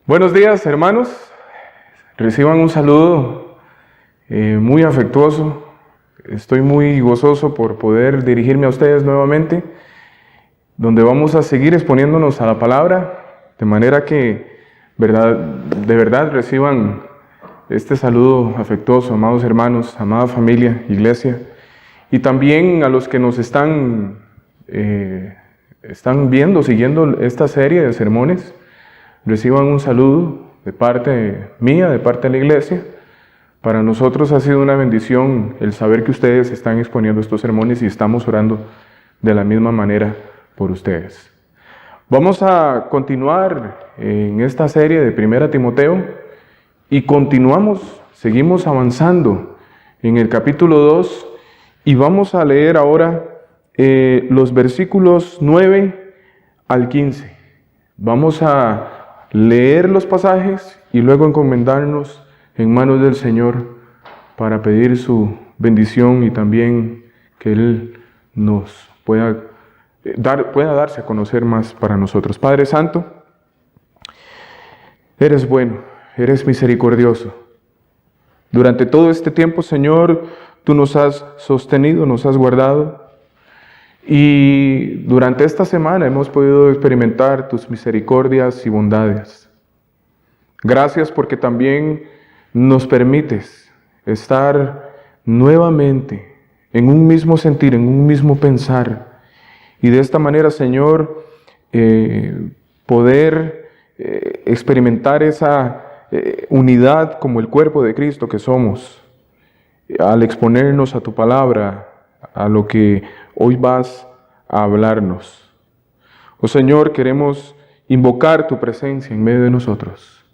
Buenos días, hermanos. Reciban un saludo muy afectuoso. Estoy muy gozoso por poder dirigirme a ustedes nuevamente, donde vamos a seguir exponiéndonos a la palabra, de manera que de verdad reciban este saludo afectuoso, amados hermanos, amada familia, iglesia, y también a los que nos están siguiendo esta serie de sermones. Reciban un saludo de parte mía, de parte de la iglesia. Para nosotros ha sido una bendición el saber que ustedes están exponiendo estos sermones y estamos orando de la misma manera por ustedes. Vamos a continuar en esta serie de 1 Timoteo y seguimos avanzando en el capítulo 2 y vamos a leer ahora los versículos 9 al 15. Vamos a leer los pasajes y luego encomendarnos en manos del Señor para pedir su bendición y también que Él nos pueda darse a conocer más para nosotros. Padre Santo, eres bueno, eres misericordioso. Durante todo este tiempo, Señor, tú nos has sostenido, nos has guardado. Y durante esta semana hemos podido experimentar tus misericordias y bondades. Gracias porque también nos permites estar nuevamente en un mismo sentir, en un mismo pensar. Y de esta manera, Señor, poder experimentar esa unidad como el cuerpo de Cristo que somos, al exponernos a tu palabra, a lo que hoy vas a hablarnos. Oh Señor, queremos invocar tu presencia en medio de nosotros,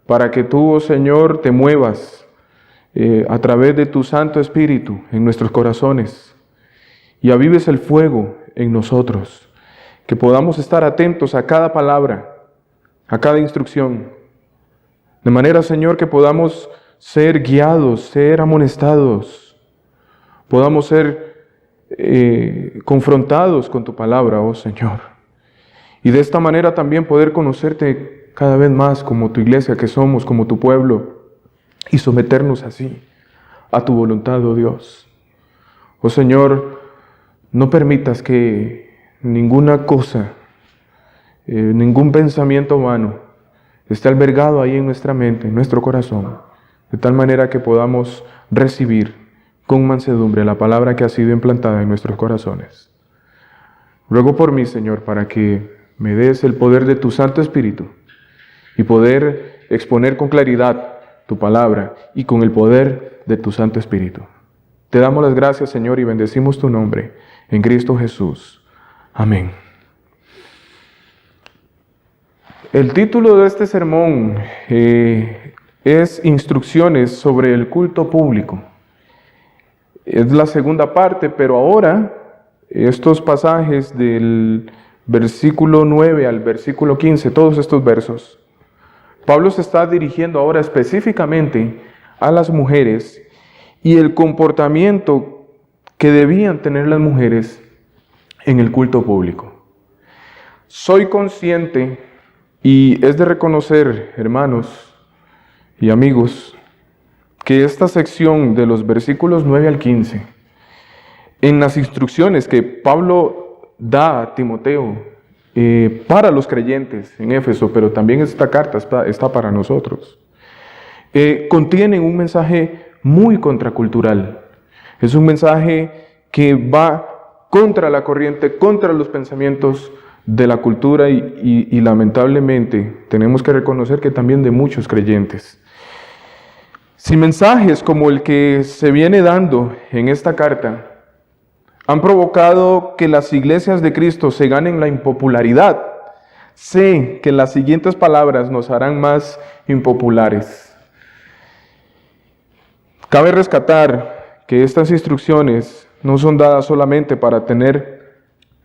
para que tú, oh Señor, te muevas a través de tu Santo Espíritu en nuestros corazones y avives el fuego en nosotros, que podamos estar atentos a cada palabra, a cada instrucción, de manera, Señor, que podamos ser guiados, ser amonestados, podamos ser confrontados con tu palabra, oh Señor. Y de esta manera también poder conocerte cada vez más como tu iglesia que somos, como tu pueblo, y someternos así a tu voluntad, oh Dios. Oh Señor, no permitas que ninguna cosa, ningún pensamiento vano esté albergado ahí en nuestra mente, en nuestro corazón, de tal manera que podamos recibir con mansedumbre la palabra que ha sido implantada en nuestros corazones. Ruego por mí, Señor, para que me des el poder de tu Santo Espíritu y poder exponer con claridad tu palabra y con el poder de tu Santo Espíritu. Te damos las gracias, Señor, y bendecimos tu nombre en Cristo Jesús. Amén. El título de este sermón es Instrucciones sobre el culto público. Es la segunda parte, pero ahora estos pasajes del versículo 9 al versículo 15, todos estos versos, Pablo se está dirigiendo ahora específicamente a las mujeres y el comportamiento que debían tener las mujeres en el culto público. Soy consciente y es de reconocer, hermanos y amigos, que esta sección de los versículos 9 al 15, en las instrucciones que Pablo da a Timoteo para los creyentes en Éfeso, pero también esta carta está para nosotros, contienen un mensaje muy contracultural. Es un mensaje que va contra la corriente, contra los pensamientos de la cultura y lamentablemente tenemos que reconocer que también de muchos creyentes. Si mensajes como el que se viene dando en esta carta han provocado que las iglesias de Cristo se ganen la impopularidad, sé que las siguientes palabras nos harán más impopulares. Cabe rescatar que estas instrucciones no son dadas solamente para tener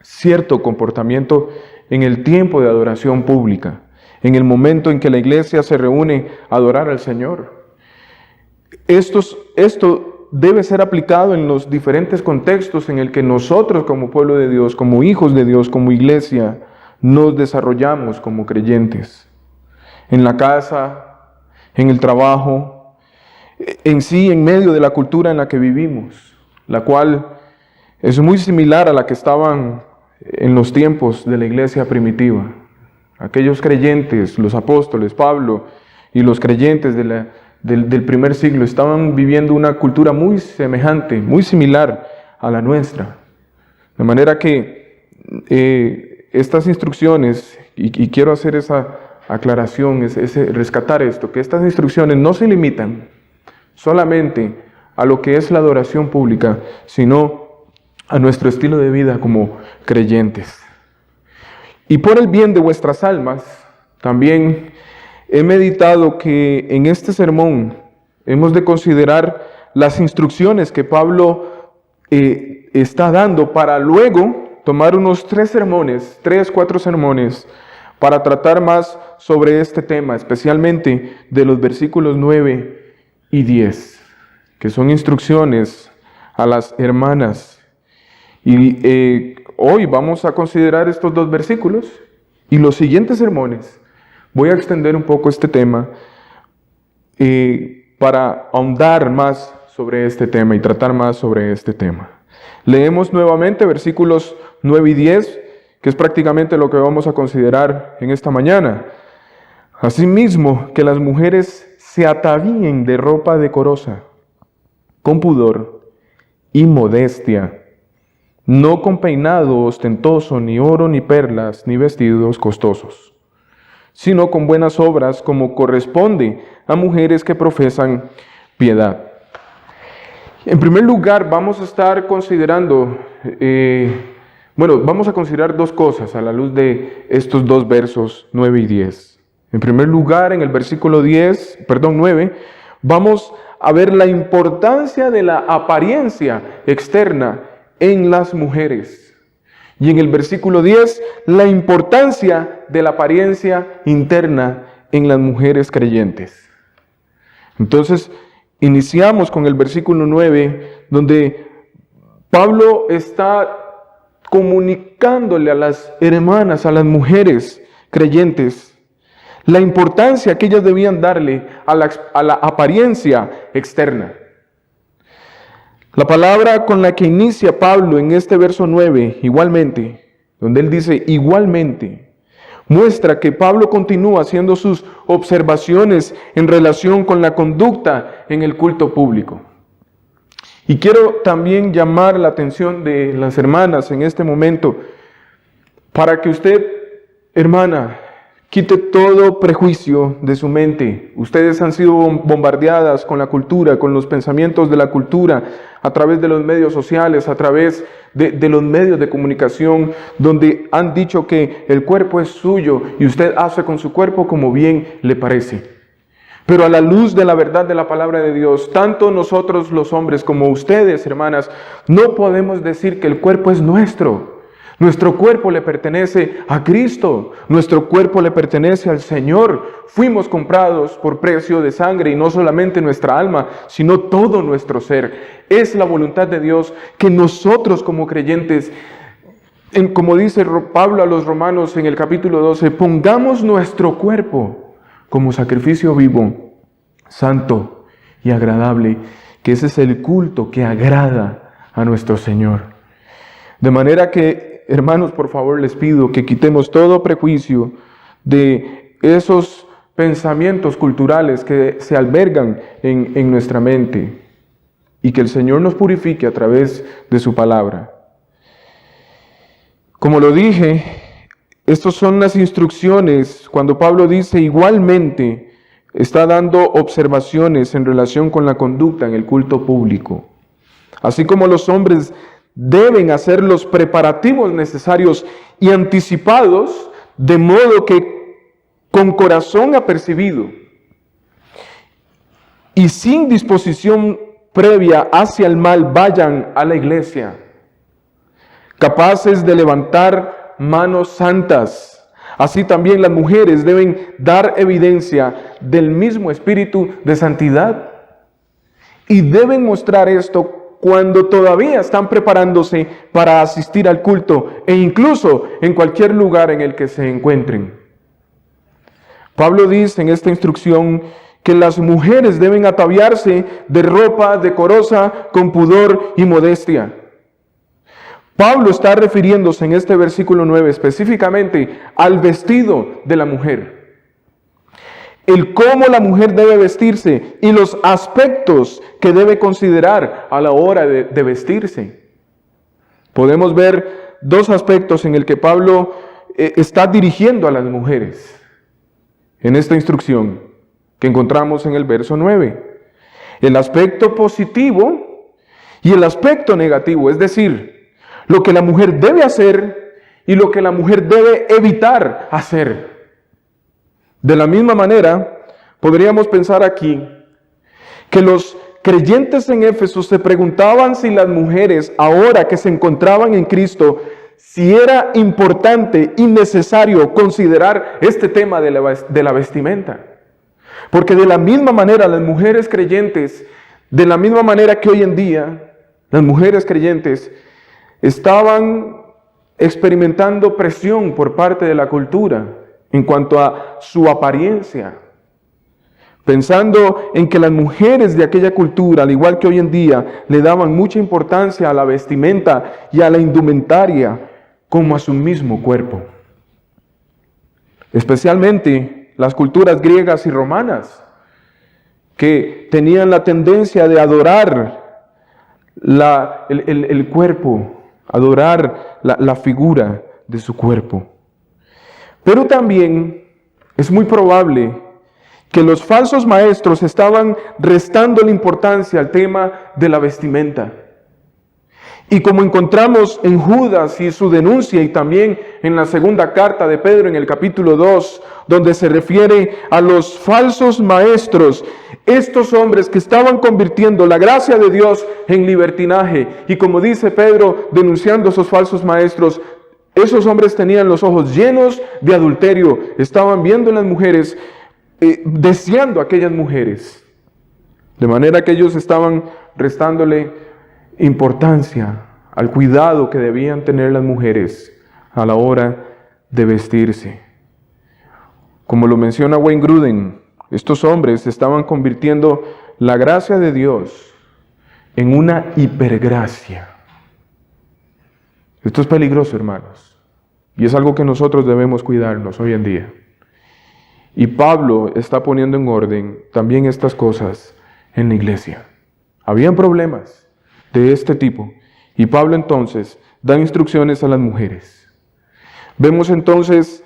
cierto comportamiento en el tiempo de adoración pública, en el momento en que la iglesia se reúne a adorar al Señor. Esto debe ser aplicado en los diferentes contextos en el que nosotros como pueblo de Dios, como hijos de Dios, como iglesia, nos desarrollamos como creyentes. en la casa, en el trabajo, en sí, en medio de la cultura en la que vivimos, la cual es muy similar a la que estaban en los tiempos de la iglesia primitiva. Aquellos creyentes, los apóstoles, Pablo y los creyentes del primer siglo estaban viviendo una cultura muy semejante, muy similar a la nuestra. De manera que estas instrucciones, y quiero hacer esa aclaración, rescatar esto, que estas instrucciones no se limitan solamente a lo que es la adoración pública, sino a nuestro estilo de vida como creyentes. Y por el bien de vuestras almas, también he meditado que en este sermón hemos de considerar las instrucciones que Pablo está dando para luego tomar unos 4 sermones, para tratar más sobre este tema, especialmente de los versículos 9 y 10, que son instrucciones a las hermanas. Y hoy vamos a considerar estos 2 versículos, y los siguientes sermones voy a extender un poco este tema para ahondar más sobre este tema y tratar más sobre este tema. Leemos nuevamente versículos 9 y 10, que es prácticamente lo que vamos a considerar en esta mañana. Asimismo, que las mujeres se atavíen de ropa decorosa, con pudor y modestia, no con peinado ostentoso, ni oro, ni perlas, ni vestidos costosos, sino con buenas obras, como corresponde a mujeres que profesan piedad. En primer lugar, vamos a estar considerando, vamos a considerar 2 cosas a la luz de estos 2 versos 9 y 10. En primer lugar, en el versículo 9, vamos a ver la importancia de la apariencia externa en las mujeres. Y en el versículo 10, la importancia de la apariencia interna en las mujeres creyentes. Entonces, iniciamos con el versículo 9, donde Pablo está comunicándole a las hermanas, a las mujeres creyentes, la importancia que ellas debían darle a la apariencia externa. La palabra con la que inicia Pablo en este verso 9, igualmente, donde él dice igualmente, muestra que Pablo continúa haciendo sus observaciones en relación con la conducta en el culto público. Y quiero también llamar la atención de las hermanas en este momento para que usted, hermana, quite todo prejuicio de su mente. Ustedes han sido bombardeadas con la cultura, con los pensamientos de la cultura, a través de los medios sociales, a través de los medios de comunicación, donde han dicho que el cuerpo es suyo y usted hace con su cuerpo como bien le parece. Pero a la luz de la verdad de la palabra de Dios, tanto nosotros los hombres como ustedes, hermanas, no podemos decir que el cuerpo es nuestro. Nuestro cuerpo le pertenece a Cristo, nuestro cuerpo le pertenece al Señor. Fuimos comprados por precio de sangre, y no solamente nuestra alma, sino todo nuestro ser. Es la voluntad de Dios que nosotros como creyentes, como dice Pablo a los romanos en el capítulo 12, pongamos nuestro cuerpo como sacrificio vivo, santo y agradable, que ese es el culto que agrada a nuestro Señor. De manera que, hermanos, por favor les pido que quitemos todo prejuicio de esos pensamientos culturales que se albergan en nuestra mente, y que el Señor nos purifique a través de su palabra. Como lo dije, estas son las instrucciones. Cuando Pablo dice igualmente, está dando observaciones en relación con la conducta en el culto público. Así como los hombres deben hacer los preparativos necesarios y anticipados, de modo que con corazón apercibido y sin disposición previa hacia el mal vayan a la iglesia, capaces de levantar manos santas. Así también las mujeres deben dar evidencia del mismo espíritu de santidad, y deben mostrar esto cuando todavía están preparándose para asistir al culto, e incluso en cualquier lugar en el que se encuentren. Pablo dice en esta instrucción que las mujeres deben ataviarse de ropa decorosa, con pudor y modestia. Pablo está refiriéndose en este versículo 9 específicamente al vestido de la mujer. El cómo la mujer debe vestirse y los aspectos que debe considerar a la hora de vestirse. Podemos ver dos aspectos en el que Pablo está dirigiendo a las mujeres en esta instrucción que encontramos en el verso 9. El aspecto positivo y el aspecto negativo, es decir, lo que la mujer debe hacer y lo que la mujer debe evitar hacer. De la misma manera, podríamos pensar aquí que los creyentes en Éfeso se preguntaban si las mujeres, ahora que se encontraban en Cristo, si era importante y necesario considerar este tema de la vestimenta. Porque de la misma manera las mujeres creyentes, de la misma manera que hoy en día, las mujeres creyentes estaban experimentando presión por parte de la cultura en cuanto a su apariencia, pensando en que las mujeres de aquella cultura, al igual que hoy en día, le daban mucha importancia a la vestimenta y a la indumentaria como a su mismo cuerpo. Especialmente las culturas griegas y romanas, que tenían la tendencia de adorar el cuerpo, adorar la figura de su cuerpo. Pero también es muy probable que los falsos maestros estaban restando la importancia al tema de la vestimenta. Y como encontramos en Judas y su denuncia, y también en la segunda carta de Pedro en el capítulo 2, donde se refiere a los falsos maestros, estos hombres que estaban convirtiendo la gracia de Dios en libertinaje. Y como dice Pedro, denunciando a esos falsos maestros, esos hombres tenían los ojos llenos de adulterio, estaban viendo en las mujeres, deseando a aquellas mujeres. De manera que ellos estaban restándole importancia al cuidado que debían tener las mujeres a la hora de vestirse. Como lo menciona Wayne Grudem, estos hombres estaban convirtiendo la gracia de Dios en una hipergracia. Esto es peligroso, hermanos, y es algo que nosotros debemos cuidarnos hoy en día. Y Pablo está poniendo en orden también estas cosas en la iglesia. Habían problemas de este tipo, y Pablo entonces da instrucciones a las mujeres. Vemos entonces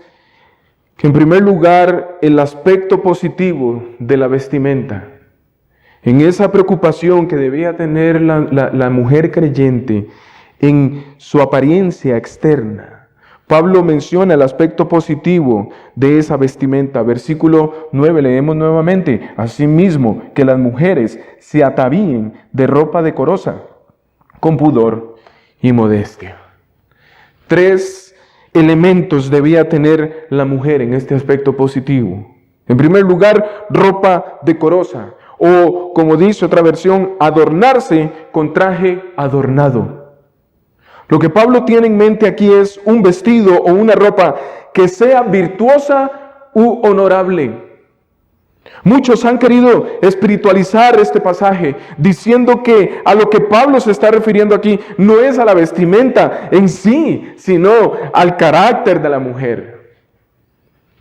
que en primer lugar el aspecto positivo de la vestimenta, en esa preocupación que debía tener la mujer creyente en su apariencia externa. Pablo menciona el aspecto positivo de esa vestimenta. Versículo 9, leemos nuevamente: asimismo, que las mujeres se atavíen de ropa decorosa, con pudor y modestia. 3 elementos debía tener la mujer en este aspecto positivo. En primer lugar, ropa decorosa, o como dice otra versión, adornarse con traje adornado. Lo que Pablo tiene en mente aquí es un vestido o una ropa que sea virtuosa u honorable. Muchos han querido espiritualizar este pasaje diciendo que a lo que Pablo se está refiriendo aquí no es a la vestimenta en sí, sino al carácter de la mujer.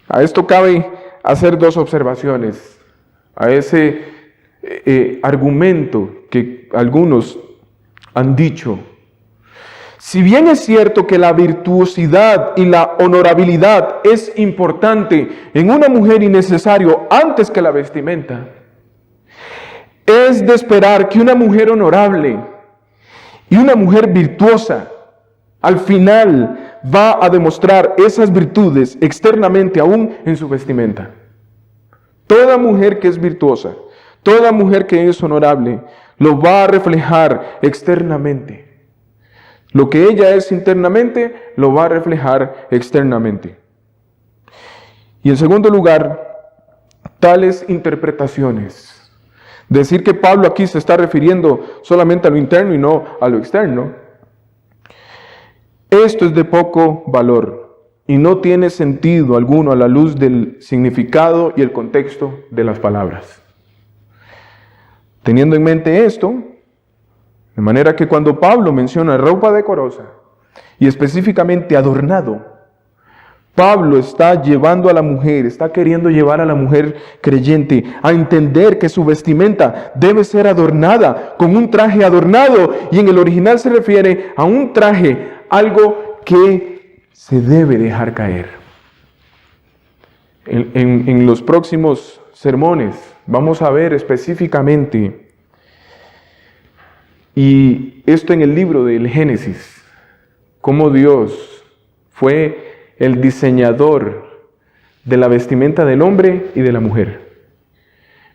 A esto cabe hacer 2 observaciones, a ese argumento que algunos han dicho. Si bien es cierto que la virtuosidad y la honorabilidad es importante en una mujer y necesario antes que la vestimenta, es de esperar que una mujer honorable y una mujer virtuosa al final va a demostrar esas virtudes externamente aún en su vestimenta. Toda mujer que es virtuosa, toda mujer que es honorable, lo va a reflejar externamente. Lo que ella es internamente, lo va a reflejar externamente. Y en segundo lugar, tales interpretaciones. Decir que Pablo aquí se está refiriendo solamente a lo interno y no a lo externo. Esto es de poco valor. y no tiene sentido alguno a la luz del significado y el contexto de las palabras. Teniendo en mente esto, de manera que cuando Pablo menciona ropa decorosa y específicamente adornado, Pablo está llevando a la mujer, está queriendo llevar a la mujer creyente a entender que su vestimenta debe ser adornada con un traje adornado, y en el original se refiere a un traje, algo que se debe dejar caer. En los próximos sermones vamos a ver específicamente, y esto en el libro del Génesis, cómo Dios fue el diseñador de la vestimenta del hombre y de la mujer.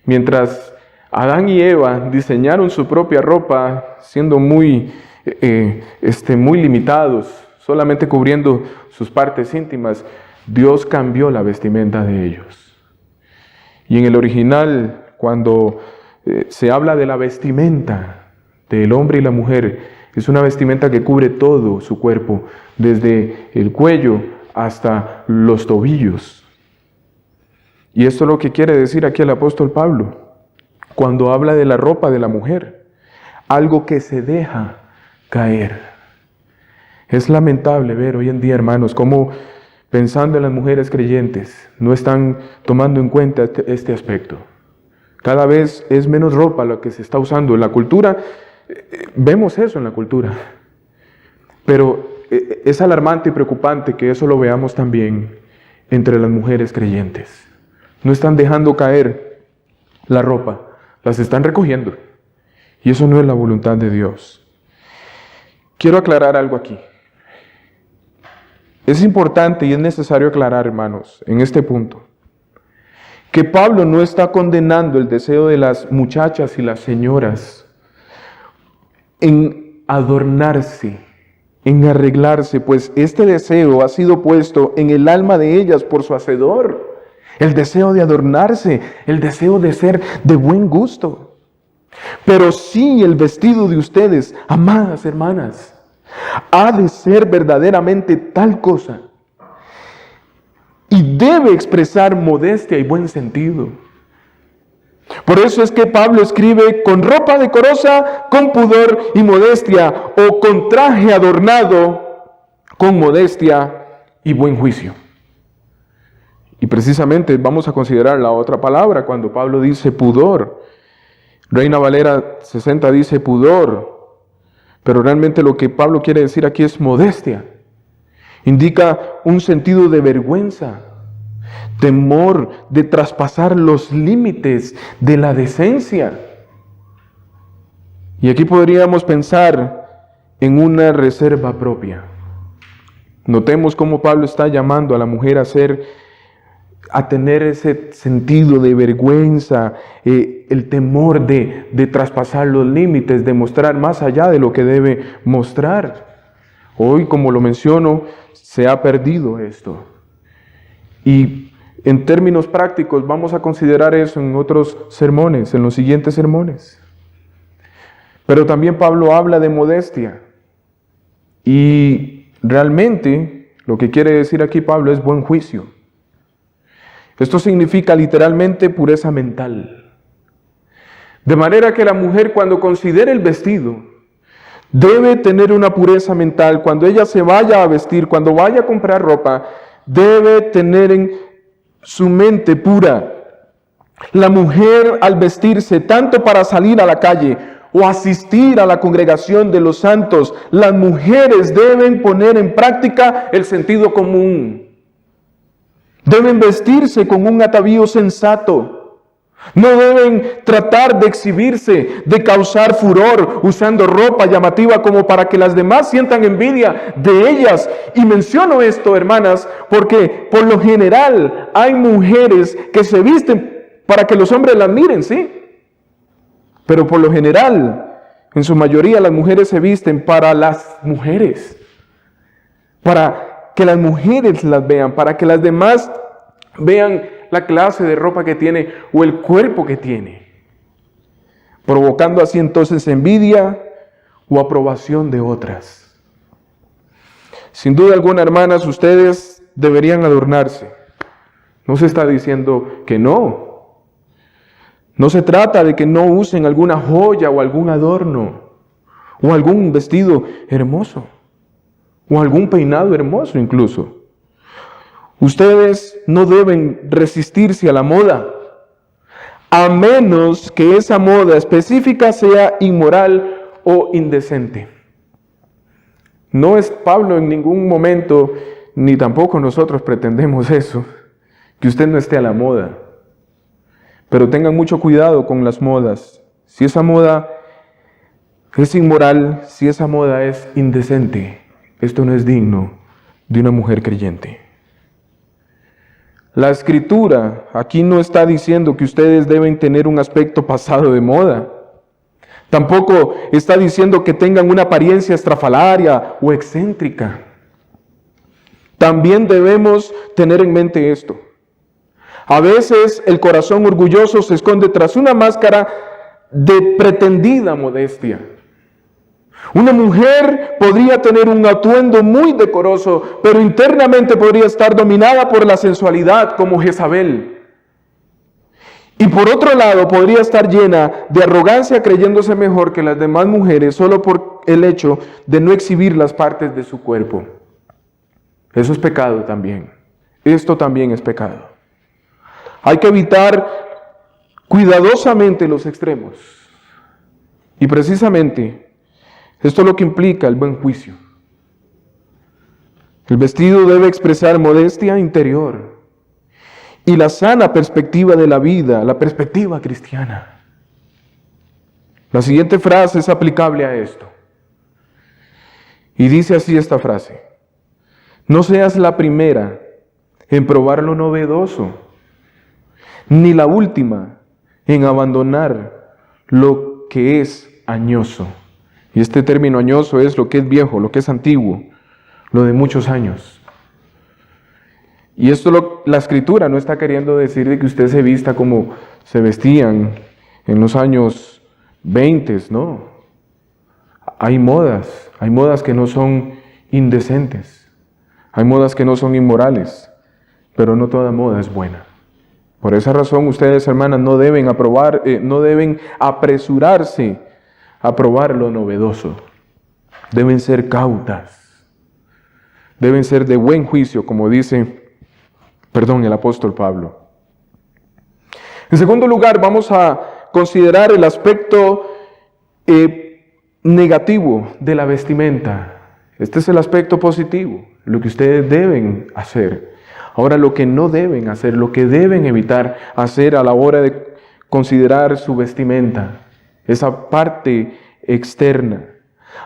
Mientras Adán y Eva diseñaron su propia ropa, siendo muy limitados, solamente cubriendo sus partes íntimas, Dios cambió la vestimenta de ellos. Y en el original, cuando se habla de la vestimenta del hombre y la mujer, es una vestimenta que cubre todo su cuerpo, desde el cuello hasta los tobillos. Y esto es lo que quiere decir aquí el apóstol Pablo cuando habla de la ropa de la mujer, algo que se deja caer. Es lamentable ver hoy en día, hermanos, cómo pensando en las mujeres creyentes no están tomando en cuenta este aspecto. Cada vez es menos ropa lo que se está usando en la cultura. Vemos eso en la cultura, pero es alarmante y preocupante que eso lo veamos también entre las mujeres creyentes. No están dejando caer la ropa, las están recogiendo. Y eso no es la voluntad de Dios. Quiero aclarar algo aquí. Es importante y es necesario aclarar, hermanos, en este punto, que Pablo no está condenando el deseo de las muchachas y las señoras en adornarse, en arreglarse, pues este deseo ha sido puesto en el alma de ellas por su Hacedor. El deseo de adornarse, el deseo de ser de buen gusto. Pero sí, el vestido de ustedes, amadas hermanas, ha de ser verdaderamente tal cosa y debe expresar modestia y buen sentido. Por eso es que Pablo escribe con ropa decorosa, con pudor y modestia, o con traje adornado, con modestia y buen juicio. Y precisamente vamos a considerar la otra palabra cuando Pablo dice pudor. Reina Valera 60 dice pudor, pero realmente lo que Pablo quiere decir aquí es modestia. Indica un sentido de vergüenza, temor de traspasar los límites de la decencia. Y aquí podríamos pensar en una reserva propia. Notemos cómo Pablo está llamando a la mujer a tener ese sentido de vergüenza, el temor de traspasar los límites, de mostrar más allá de lo que debe mostrar. Hoy, como lo menciono, se ha perdido esto. Y en términos prácticos vamos a considerar eso en otros sermones, en los siguientes sermones. Pero también Pablo habla de modestia. Y realmente lo que quiere decir aquí Pablo es buen juicio. Esto significa literalmente pureza mental. De manera que la mujer, cuando considere el vestido, debe tener una pureza mental. Cuando ella se vaya a vestir, cuando vaya a comprar ropa, debe tener en su mente pura. La mujer, al vestirse, tanto para salir a la calle o asistir a la congregación de los santos, las mujeres deben poner en práctica el sentido común. Deben vestirse con un atavío sensato. No deben tratar de exhibirse, de causar furor, usando ropa llamativa como para que las demás sientan envidia de ellas. Y menciono esto, hermanas, porque por lo general hay mujeres que se visten para que los hombres las miren, ¿sí? Pero por lo general, en su mayoría, las mujeres se visten para las mujeres. Para que las mujeres las vean, para que las demás vean la clase de ropa que tiene o el cuerpo que tiene, provocando así entonces envidia o aprobación de otras. Sin duda alguna, hermanas, ustedes deberían adornarse. No se está diciendo que no. No se trata de que no usen alguna joya o algún adorno, o algún vestido hermoso, o algún peinado hermoso incluso. Ustedes no deben resistirse a la moda, a menos que esa moda específica sea inmoral o indecente. No es Pablo en ningún momento, ni tampoco nosotros pretendemos eso, que usted no esté a la moda. Pero tengan mucho cuidado con las modas. Si esa moda es inmoral, si esa moda es indecente, esto no es digno de una mujer creyente. La Escritura aquí no está diciendo que ustedes deben tener un aspecto pasado de moda. Tampoco está diciendo que tengan una apariencia estrafalaria o excéntrica. También debemos tener en mente esto. A veces el corazón orgulloso se esconde tras una máscara de pretendida modestia. Una mujer podría tener un atuendo muy decoroso, pero internamente podría estar dominada por la sensualidad como Jezabel. Y por otro lado, podría estar llena de arrogancia creyéndose mejor que las demás mujeres solo por el hecho de no exhibir las partes de su cuerpo. Eso es pecado también. Esto también es pecado. Hay que evitar cuidadosamente los extremos. Y precisamente, esto es lo que implica el buen juicio. El vestido debe expresar modestia interior y la sana perspectiva de la vida, la perspectiva cristiana. La siguiente frase es aplicable a esto. Y dice así esta frase: no seas la primera en probar lo novedoso, ni la última en abandonar lo que es añoso. Y este término añoso es lo que es viejo, lo que es antiguo, lo de muchos años. Y esto la Escritura no está queriendo decir de que usted se vista como se vestían en los años 20, no. Hay modas que no son indecentes, hay modas que no son inmorales, pero no toda moda es buena. Por esa razón ustedes, hermanas, no deben apresurarse a probar lo novedoso. Deben ser cautas, deben ser de buen juicio, como dice el apóstol Pablo. En segundo lugar, vamos a considerar el aspecto negativo de la vestimenta. Este es el aspecto positivo, lo que ustedes deben hacer. Ahora, lo que no deben hacer, lo que deben evitar hacer a la hora de considerar su vestimenta, esa parte externa.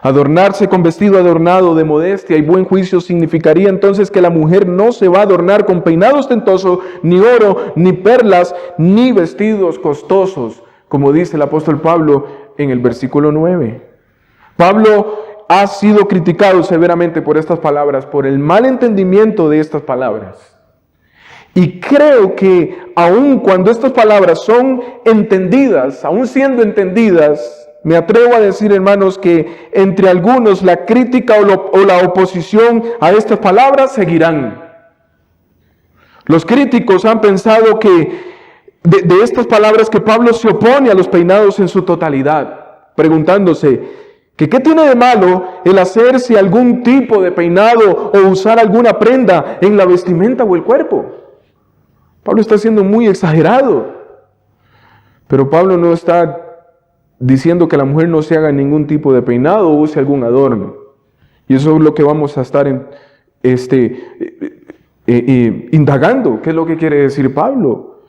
Adornarse con vestido adornado de modestia y buen juicio significaría entonces que la mujer no se va a adornar con peinado ostentoso, ni oro, ni perlas, ni vestidos costosos, como dice el apóstol Pablo en el versículo 9. Pablo ha sido criticado severamente por estas palabras, por el mal entendimiento de estas palabras. Y creo que aun cuando estas palabras son entendidas, aun siendo entendidas, me atrevo a decir, hermanos, que entre algunos la crítica o la oposición a estas palabras seguirán. Los críticos han pensado que de estas palabras que Pablo se opone a los peinados en su totalidad, preguntándose que qué tiene de malo el hacerse algún tipo de peinado o usar alguna prenda en la vestimenta o el cuerpo. Pablo está siendo muy exagerado, pero Pablo no está diciendo que la mujer no se haga ningún tipo de peinado o use algún adorno. Y eso es lo que vamos a estar indagando, qué es lo que quiere decir Pablo.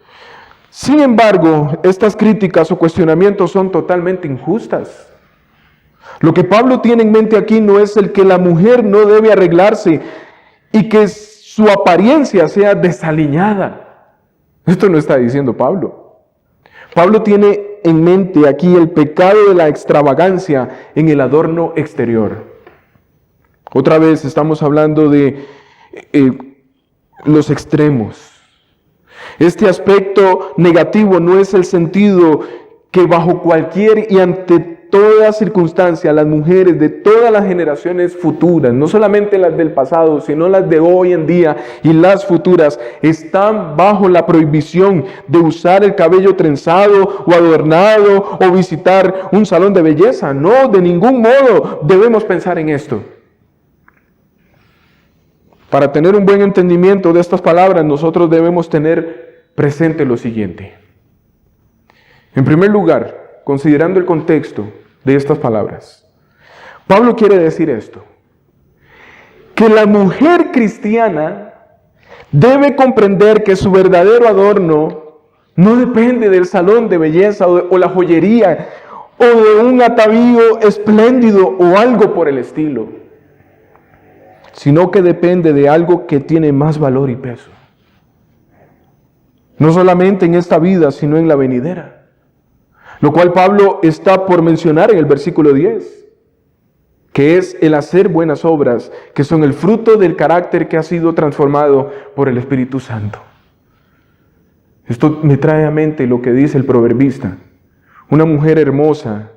Sin embargo, estas críticas o cuestionamientos son totalmente injustas. Lo que Pablo tiene en mente aquí no es el que la mujer no debe arreglarse y que su apariencia sea desaliñada. Esto no está diciendo Pablo. Pablo tiene en mente aquí el pecado de la extravagancia en el adorno exterior. Otra vez estamos hablando de los extremos. Este aspecto negativo no es el sentido que bajo cualquier y ante toda circunstancia, las mujeres de todas las generaciones futuras, no solamente las del pasado, sino las de hoy en día y las futuras, están bajo la prohibición de usar el cabello trenzado o adornado o visitar un salón de belleza. No, de ningún modo debemos pensar en esto. Para tener un buen entendimiento de estas palabras, nosotros debemos tener presente lo siguiente. En primer lugar, considerando el contexto de estas palabras, Pablo quiere decir esto: que la mujer cristiana debe comprender que su verdadero adorno no depende del salón de belleza o la joyería o de un atavío espléndido o algo por el estilo, sino que depende de algo que tiene más valor y peso. No solamente en esta vida, sino en la venidera. Lo cual Pablo está por mencionar en el versículo 10, que es el hacer buenas obras, que son el fruto del carácter que ha sido transformado por el Espíritu Santo. Esto me trae a mente lo que dice el proverbista: una mujer hermosa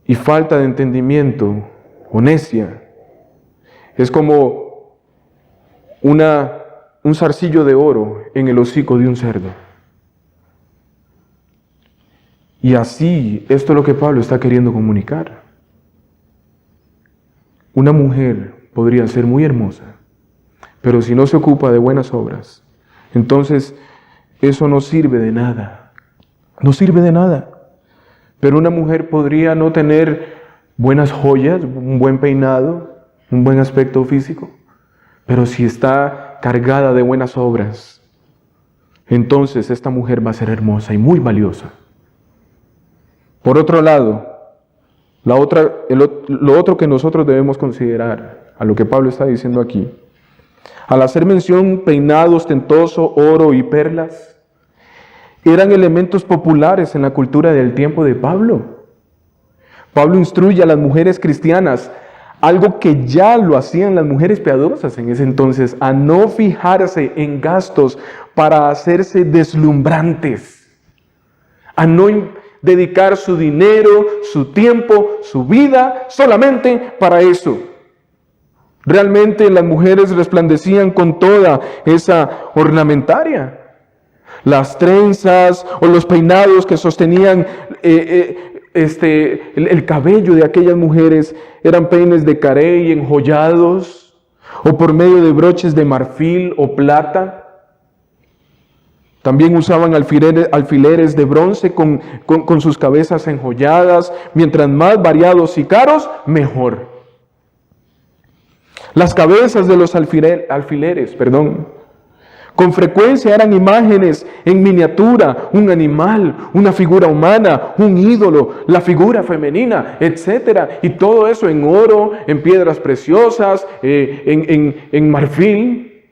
y falta de entendimiento o necia es como un zarcillo de oro en el hocico de un cerdo. Y así, esto es lo que Pablo está queriendo comunicar. Una mujer podría ser muy hermosa, pero si no se ocupa de buenas obras, entonces eso no sirve de nada. No sirve de nada. Pero una mujer podría no tener buenas joyas, un buen peinado, un buen aspecto físico, pero si está cargada de buenas obras, entonces esta mujer va a ser hermosa y muy valiosa. Por otro lado, lo otro que nosotros debemos considerar, a lo que Pablo está diciendo aquí, al hacer mención peinado ostentoso, oro y perlas, eran elementos populares en la cultura del tiempo de Pablo. Pablo instruye a las mujeres cristianas, algo que ya lo hacían las mujeres piadosas en ese entonces, a no fijarse en gastos para hacerse deslumbrantes, a no dedicar su dinero, su tiempo, su vida solamente para eso. Realmente las mujeres resplandecían con toda esa ornamentaria. Las trenzas o los peinados que sostenían el cabello de aquellas mujeres eran peines de carey enjollados o por medio de broches de marfil o plata. También usaban alfileres de bronce con sus cabezas enjolladas. Mientras más variados y caros, mejor. Las cabezas de los alfileres, con frecuencia eran imágenes en miniatura, un animal, una figura humana, un ídolo, la figura femenina, etc. Y todo eso en oro, en piedras preciosas, en marfil,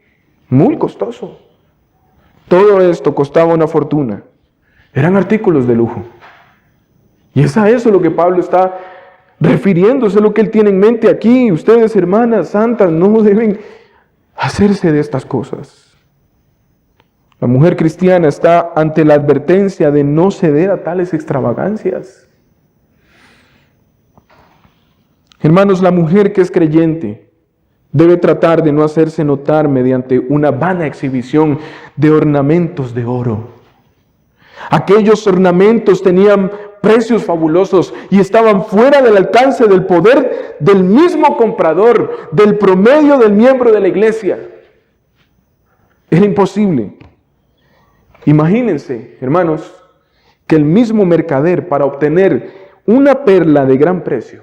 muy costoso. Todo esto costaba una fortuna. Eran artículos de lujo. Y es a eso lo que Pablo está refiriéndose, lo que él tiene en mente aquí. Ustedes, hermanas santas, no deben hacerse de estas cosas. La mujer cristiana está ante la advertencia de no ceder a tales extravagancias. Hermanos, la mujer que es creyente debe tratar de no hacerse notar mediante una vana exhibición de ornamentos de oro. Aquellos ornamentos tenían precios fabulosos y estaban fuera del alcance del poder del mismo comprador, del promedio del miembro de la iglesia. Era imposible. Imagínense, hermanos, que el mismo mercader, para obtener una perla de gran precio,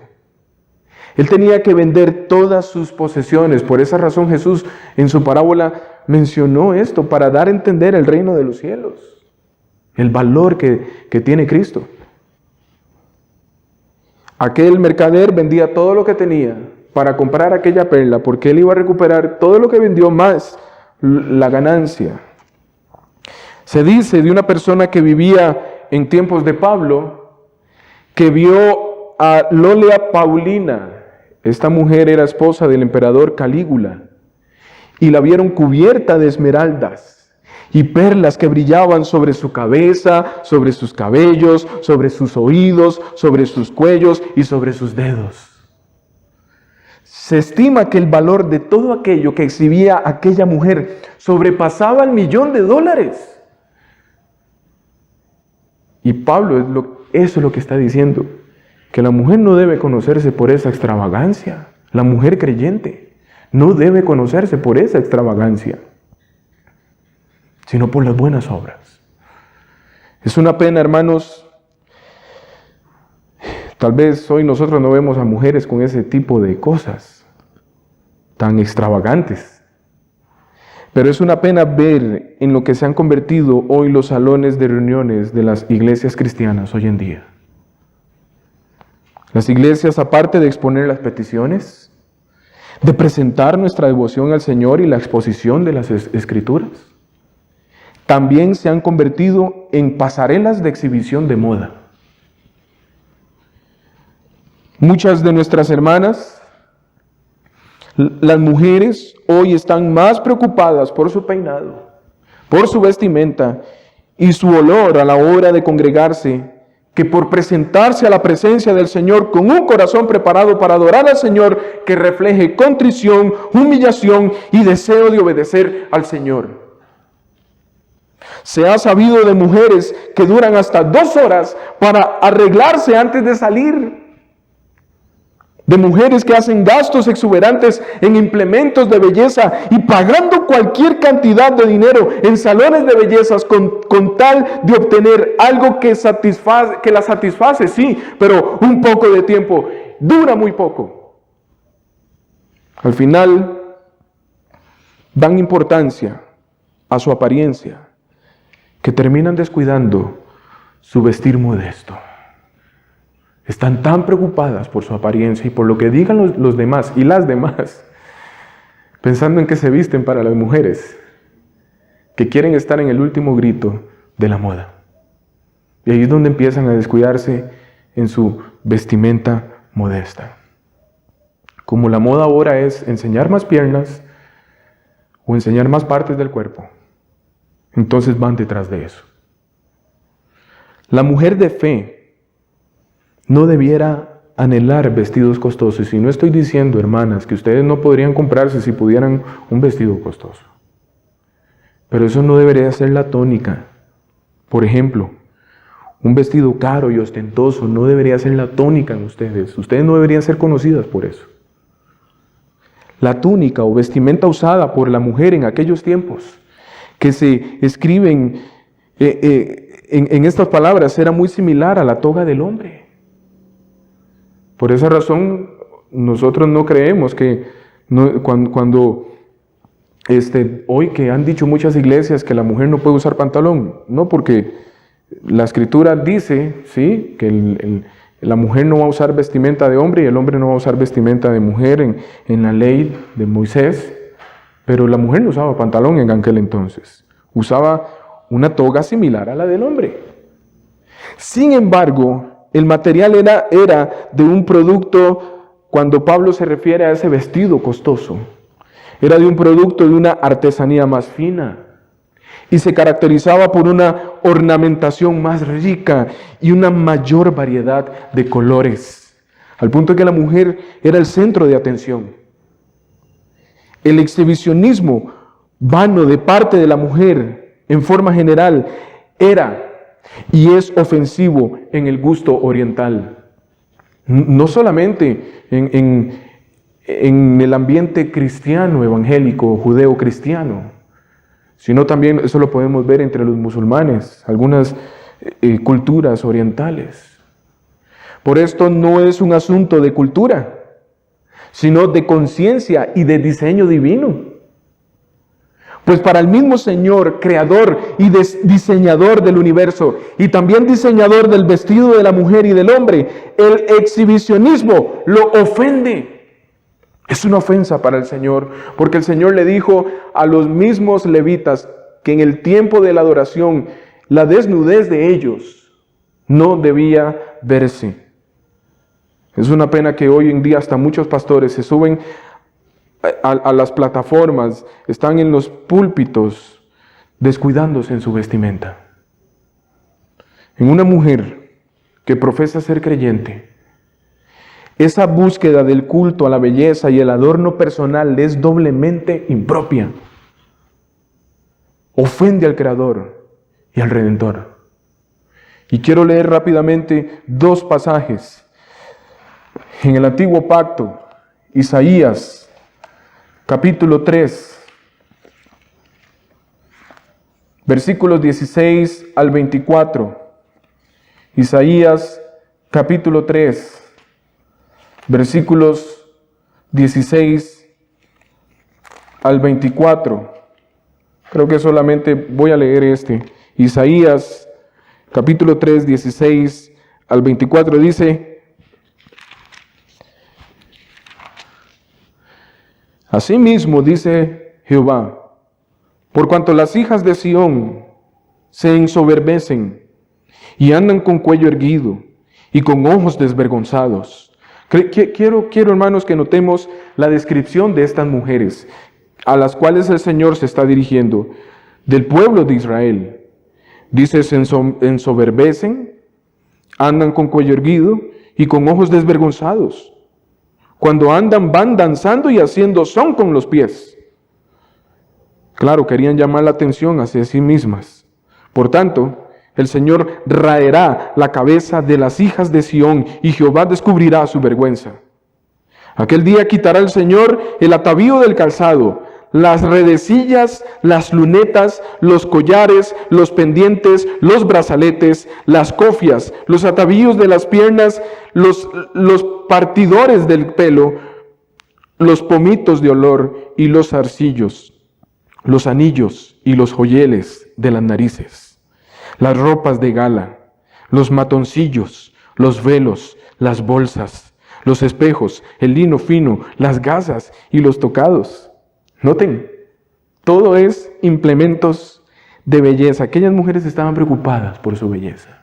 él tenía que vender todas sus posesiones. Por esa razón Jesús en su parábola mencionó esto, para dar a entender el reino de los cielos, el valor que tiene Cristo. Aquel mercader vendía todo lo que tenía para comprar aquella perla, porque él iba a recuperar todo lo que vendió más la ganancia. Se dice de una persona que vivía en tiempos de Pablo, que vio a Lolia Paulina. Esta mujer era esposa del emperador Calígula, y la vieron cubierta de esmeraldas y perlas que brillaban sobre su cabeza, sobre sus cabellos, sobre sus oídos, sobre sus cuellos y sobre sus dedos. Se estima que el valor de todo aquello que exhibía aquella mujer sobrepasaba el $1.000.000. Y Pablo eso es lo que está diciendo, que la mujer no debe conocerse por esa extravagancia. La mujer creyente no debe conocerse por esa extravagancia, sino por las buenas obras. Es una pena, hermanos. Tal vez hoy nosotros no vemos a mujeres con ese tipo de cosas tan extravagantes. Pero es una pena ver en lo que se han convertido hoy los salones de reuniones de las iglesias cristianas hoy en día. Las iglesias, aparte de exponer las peticiones, de presentar nuestra devoción al Señor y la exposición de las Escrituras, también se han convertido en pasarelas de exhibición de moda. Muchas de nuestras hermanas, las mujeres, hoy están más preocupadas por su peinado, por su vestimenta y su olor a la hora de congregarse, que por presentarse a la presencia del Señor con un corazón preparado para adorar al Señor, que refleje contrición, humillación y deseo de obedecer al Señor. Se ha sabido de mujeres que duran hasta 2 horas para arreglarse antes de salir. De mujeres que hacen gastos exuberantes en implementos de belleza y pagando cualquier cantidad de dinero en salones de bellezas con tal de obtener algo que la satisface, sí, pero un poco de tiempo, dura muy poco. Al final, dan importancia a su apariencia, que terminan descuidando su vestir modesto. Están tan preocupadas por su apariencia y por lo que digan los demás y las demás, pensando en que se visten para las mujeres, que quieren estar en el último grito de la moda. Y ahí es donde empiezan a descuidarse en su vestimenta modesta. Como la moda ahora es enseñar más piernas o enseñar más partes del cuerpo, entonces van detrás de eso. La mujer de fe no debiera anhelar vestidos costosos. Y no estoy diciendo, hermanas, que ustedes no podrían comprarse si pudieran un vestido costoso. Pero eso no debería ser la tónica. Por ejemplo, un vestido caro y ostentoso no debería ser la tónica en ustedes. Ustedes no deberían ser conocidas por eso. La túnica o vestimenta usada por la mujer en aquellos tiempos, que se escriben en estas palabras, era muy similar a la toga del hombre. Por esa razón, nosotros no creemos que cuando hoy que han dicho muchas iglesias que la mujer no puede usar pantalón, no, porque la Escritura dice, sí, que la mujer no va a usar vestimenta de hombre y el hombre no va a usar vestimenta de mujer en la ley de Moisés, pero la mujer no usaba pantalón en aquel entonces, usaba una toga similar a la del hombre. Sin embargo, el material era de un producto, cuando Pablo se refiere a ese vestido costoso, era de un producto de una artesanía más fina y se caracterizaba por una ornamentación más rica y una mayor variedad de colores, al punto que la mujer era el centro de atención. El exhibicionismo vano de parte de la mujer, en forma general, era y es ofensivo en el gusto oriental. No solamente en el ambiente cristiano, evangélico, judeo-cristiano, sino también eso lo podemos ver entre los musulmanes, algunas culturas orientales. Por esto no es un asunto de cultura, sino de conciencia y de diseño divino. Pues para el mismo Señor, creador y diseñador del universo, y también diseñador del vestido de la mujer y del hombre, el exhibicionismo lo ofende. Es una ofensa para el Señor, porque el Señor le dijo a los mismos levitas que en el tiempo de la adoración, la desnudez de ellos no debía verse. Es una pena que hoy en día hasta muchos pastores se suben a las plataformas, están en los púlpitos descuidándose en su vestimenta. En una mujer que profesa ser creyente, esa búsqueda del culto a la belleza y el adorno personal es doblemente impropia. Ofende al Creador y al Redentor. Y quiero leer rápidamente dos pasajes. En el Antiguo Pacto, Isaías, capítulo 3, versículos 16 al 24. Isaías, capítulo 3, versículos 16 al 24. Creo que solamente voy a leer este. Isaías, capítulo 3, 16 al 24 dice: Asimismo dice Jehová, por cuanto las hijas de Sión se ensoberbecen y andan con cuello erguido y con ojos desvergonzados. Quiero, hermanos, que notemos la descripción de estas mujeres a las cuales el Señor se está dirigiendo, del pueblo de Israel. Dice, se ensoberbecen, andan con cuello erguido y con ojos desvergonzados. Cuando andan, van danzando y haciendo son con los pies. Claro, querían llamar la atención hacia sí mismas. Por tanto, el Señor raerá la cabeza de las hijas de Sión y Jehová descubrirá su vergüenza. Aquel día quitará el Señor el atavío del calzado, las redecillas, las lunetas, los collares, los pendientes, los brazaletes, las cofias, los atavíos de las piernas, los partidores del pelo, los pomitos de olor y los zarcillos, los anillos y los joyeles de las narices, las ropas de gala, los matoncillos, los velos, las bolsas, los espejos, el lino fino, las gasas y los tocados. Noten, todo es implementos de belleza. Aquellas mujeres estaban preocupadas por su belleza.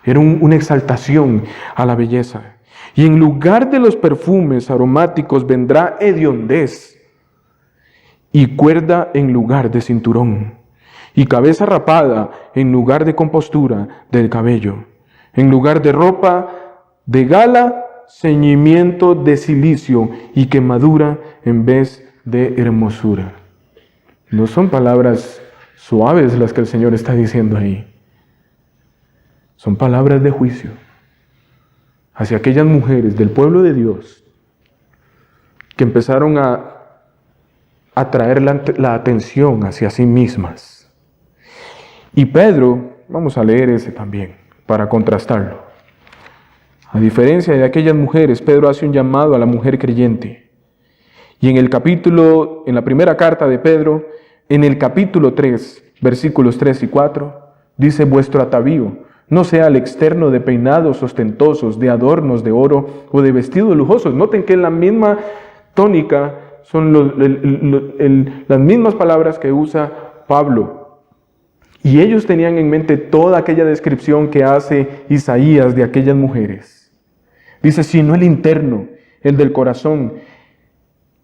Era una exaltación a la belleza. Y en lugar de los perfumes aromáticos vendrá hediondez y cuerda en lugar de cinturón, y cabeza rapada en lugar de compostura del cabello, en lugar de ropa de gala, ceñimiento de cilicio y quemadura en vez de hermosura. No son palabras suaves las que el Señor está diciendo ahí. Son palabras de juicio hacia aquellas mujeres del pueblo de Dios que empezaron a atraer la atención hacia sí mismas. Y Pedro, vamos a leer ese también para contrastarlo. A diferencia de aquellas mujeres, Pedro hace un llamado a la mujer creyente. Y en la primera carta de Pedro, en el capítulo 3, versículos 3 y 4, dice: vuestro atavío no sea al externo de peinados ostentosos, de adornos de oro o de vestidos lujosos. Noten que en la misma tónica son las mismas palabras que usa Pablo. Y ellos tenían en mente toda aquella descripción que hace Isaías de aquellas mujeres. Dice, sino el interno, el del corazón,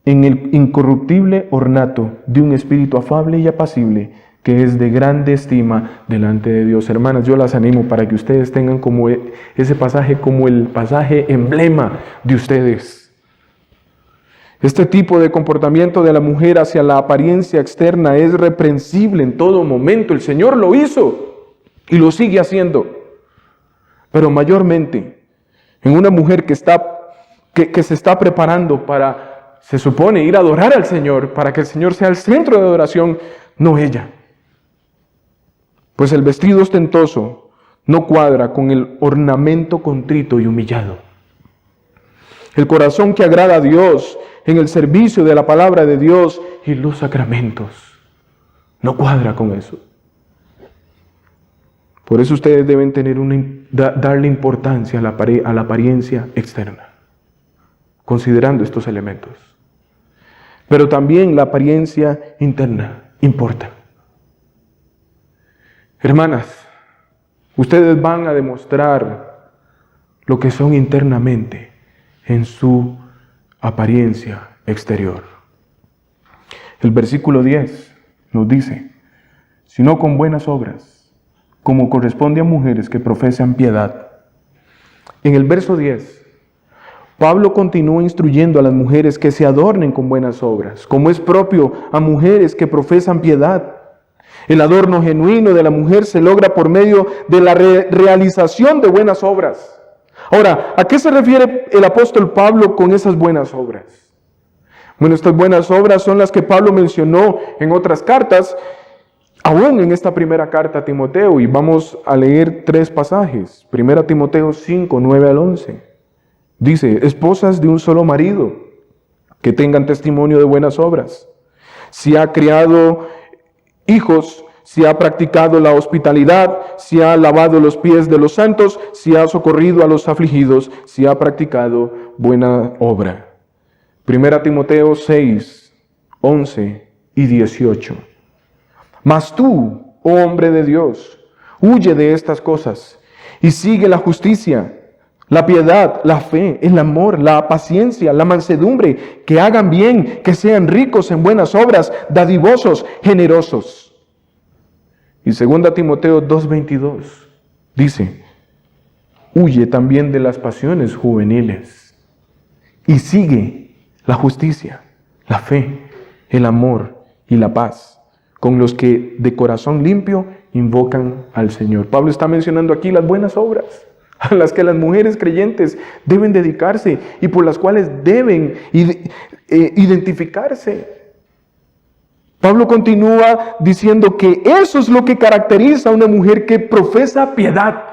en el incorruptible ornato de un espíritu afable y apacible, que es de grande estima delante de Dios. Hermanas, yo las animo para que ustedes tengan como ese pasaje como el pasaje emblema de ustedes. Este tipo de comportamiento de la mujer hacia la apariencia externa es reprensible en todo momento. El Señor lo hizo y lo sigue haciendo. Pero mayormente en una mujer que se está preparando para, se supone, ir a adorar al Señor, para que el Señor sea el centro de adoración, no ella. Pues el vestido ostentoso no cuadra con el ornamento contrito y humillado. El corazón que agrada a Dios en el servicio de la palabra de Dios y los sacramentos no cuadra con eso. Por eso ustedes deben darle importancia a la apariencia externa, considerando estos elementos. Pero también la apariencia interna importa. Hermanas, ustedes van a demostrar lo que son internamente en su apariencia exterior. El versículo 10 nos dice, sino con buenas obras, como corresponde a mujeres que profesan piedad. En el verso 10, Pablo continúa instruyendo a las mujeres que se adornen con buenas obras, como es propio a mujeres que profesan piedad. El adorno genuino de la mujer se logra por medio de la realización de buenas obras. Ahora, ¿a qué se refiere el apóstol Pablo con esas buenas obras? Bueno, estas buenas obras son las que Pablo mencionó en otras cartas, aún en esta primera carta a Timoteo, y vamos a leer 3 pasajes. 1 Timoteo 5, 9 al 11. Dice, esposas de un solo marido, que tengan testimonio de buenas obras. Si ha criado hijos, si ha practicado la hospitalidad, si ha lavado los pies de los santos, si ha socorrido a los afligidos, si ha practicado buena obra. 1 Timoteo 6, 11 y 18. Mas tú, oh hombre de Dios, huye de estas cosas y sigue la justicia, la piedad, la fe, el amor, la paciencia, la mansedumbre, que hagan bien, que sean ricos en buenas obras, dadivosos, generosos. Y 2 Timoteo 2:22 dice, huye también de las pasiones juveniles y sigue la justicia, la fe, el amor y la paz, con los que de corazón limpio invocan al Señor. Pablo está mencionando aquí las buenas obras a las que las mujeres creyentes deben dedicarse y por las cuales deben identificarse. Pablo continúa diciendo que eso es lo que caracteriza a una mujer que profesa piedad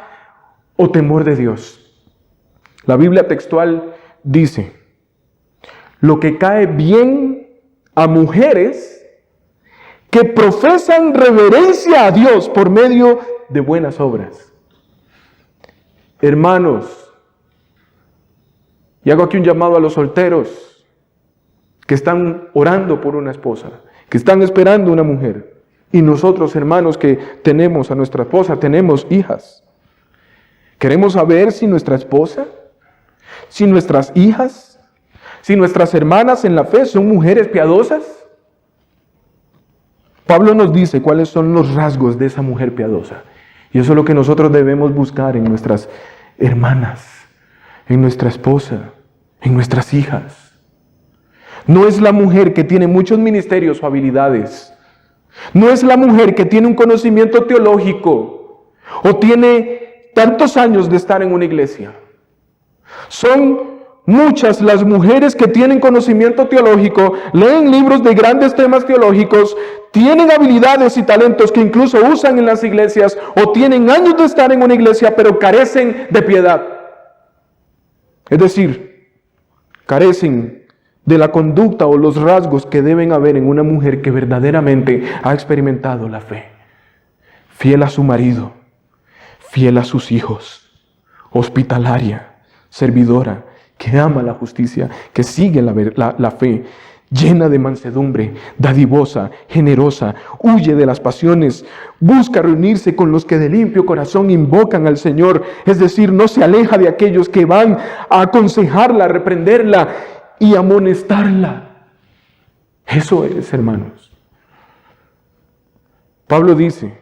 o temor de Dios. La Biblia textual dice, lo que cae bien a mujeres que profesan reverencia a Dios por medio de buenas obras. Hermanos, y hago aquí un llamado a los solteros que están orando por una esposa, que están esperando una mujer. Y nosotros, hermanos, que tenemos a nuestra esposa, tenemos hijas. Queremos saber si nuestra esposa, si nuestras hijas, si nuestras hermanas en la fe son mujeres piadosas. Pablo nos dice cuáles son los rasgos de esa mujer piadosa. Y eso es lo que nosotros debemos buscar en nuestras hermanas, en nuestra esposa, en nuestras hijas. No es la mujer que tiene muchos ministerios o habilidades. No es la mujer que tiene un conocimiento teológico o tiene tantos años de estar en una iglesia. Son muchas las mujeres que tienen conocimiento teológico, leen libros de grandes temas teológicos, tienen habilidades y talentos que incluso usan en las iglesias o tienen años de estar en una iglesia, pero carecen de piedad. Es decir, carecen de la conducta o los rasgos que deben haber en una mujer que verdaderamente ha experimentado la fe. Fiel a su marido, fiel a sus hijos, hospitalaria, servidora, que ama la justicia, que sigue la fe, llena de mansedumbre, dadivosa, generosa, huye de las pasiones, busca reunirse con los que de limpio corazón invocan al Señor, es decir, no se aleja de aquellos que van a aconsejarla, a reprenderla y amonestarla. Eso es, hermanos. Pablo dice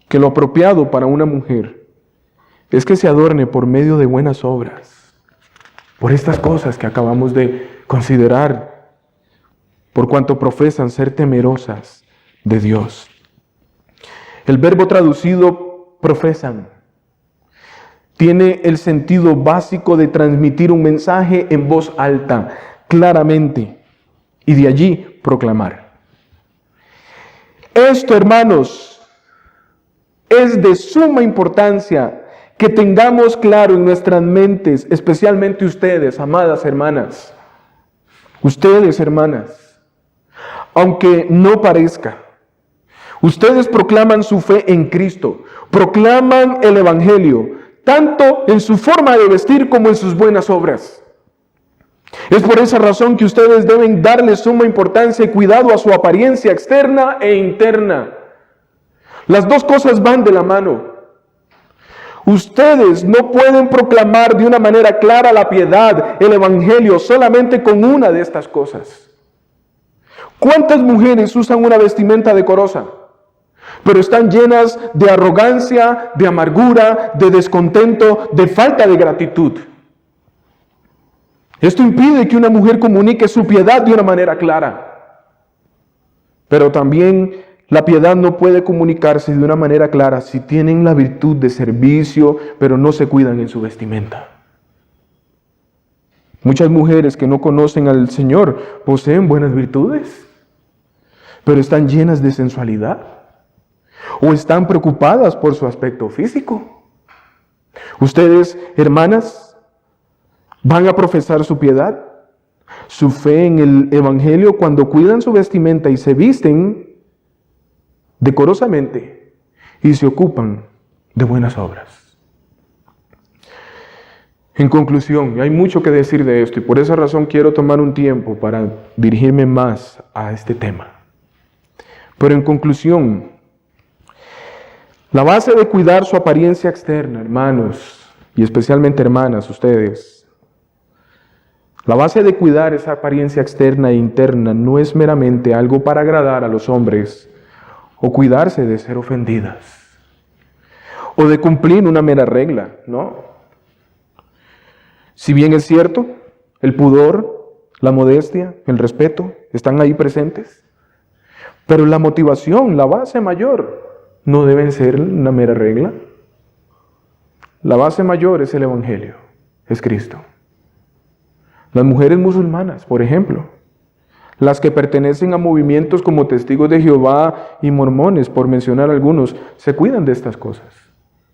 que lo apropiado para una mujer es que se adorne por medio de buenas obras, por estas cosas que acabamos de considerar, por cuanto profesan ser temerosas de Dios. El verbo traducido profesan tiene el sentido básico de transmitir un mensaje en voz alta, claramente, y de allí proclamar. Esto, hermanos, es de suma importancia que tengamos claro en nuestras mentes, especialmente ustedes, amadas hermanas, ustedes, hermanas, aunque no parezca, ustedes proclaman su fe en Cristo, proclaman el Evangelio, tanto en su forma de vestir como en sus buenas obras. Es por esa razón que ustedes deben darle suma importancia y cuidado a su apariencia externa e interna. Las dos cosas van de la mano. Ustedes no pueden proclamar de una manera clara la piedad, el Evangelio, solamente con una de estas cosas. ¿Cuántas mujeres usan una vestimenta decorosa? pero están llenas de arrogancia, de amargura, de descontento, de falta de gratitud. Esto impide que una mujer comunique su piedad de una manera clara. Pero también la piedad no puede comunicarse de una manera clara si tienen la virtud de servicio, pero no se cuidan en su vestimenta. Muchas mujeres que no conocen al Señor poseen buenas virtudes, pero están llenas de sensualidad o están preocupadas por su aspecto físico. Ustedes, hermanas, van a profesar su piedad, su fe en el Evangelio cuando cuidan su vestimenta y se visten decorosamente y se ocupan de buenas obras. En conclusión, hay mucho que decir de esto y por esa razón quiero tomar un tiempo para dirigirme más a este tema. Pero en conclusión, la base de cuidar su apariencia externa, hermanos, y especialmente hermanas, ustedes, la base de cuidar esa apariencia externa e interna no es meramente algo para agradar a los hombres o cuidarse de ser ofendidas o de cumplir una mera regla, ¿no? Si bien es cierto, el pudor, la modestia, el respeto están ahí presentes, pero la motivación, la base mayor, no deben ser una mera regla. La base mayor es el Evangelio, es Cristo. Las mujeres musulmanas, por ejemplo, las que pertenecen a movimientos como Testigos de Jehová y Mormones, por mencionar algunos, se cuidan de estas cosas,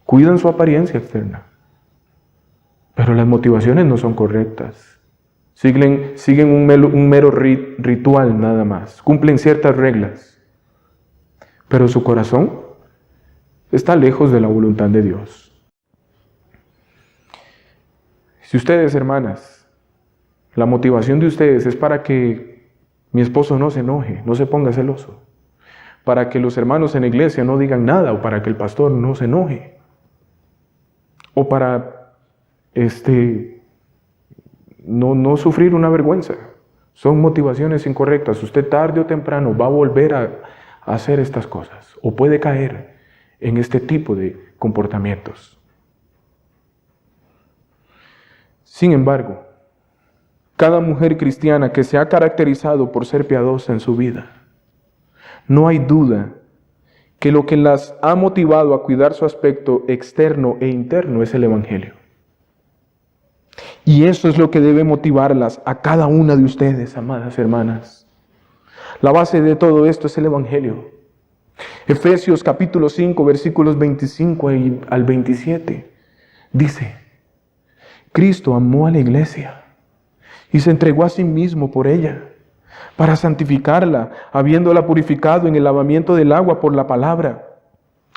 cuidan su apariencia externa. Pero las motivaciones no son correctas, siguen un mero ritual nada más, cumplen ciertas reglas, pero su corazón está lejos de la voluntad de Dios. Si ustedes, hermanas, la motivación de ustedes es para que mi esposo no se enoje, no se ponga celoso, para que los hermanos en la iglesia no digan nada, o para que el pastor no se enoje, o para no sufrir una vergüenza. Son motivaciones incorrectas. Usted tarde o temprano va a volver a hacer estas cosas, o puede caer en este tipo de comportamientos. Sin embargo, cada mujer cristiana que se ha caracterizado por ser piadosa en su vida, no hay duda que lo que las ha motivado a cuidar su aspecto externo e interno es el Evangelio. Y eso es lo que debe motivarlas a cada una de ustedes, amadas hermanas. La base de todo esto es el Evangelio. Efesios capítulo 5, versículos 25 al 27, dice: Cristo amó a la iglesia y se entregó a sí mismo por ella, para santificarla, habiéndola purificado en el lavamiento del agua por la palabra,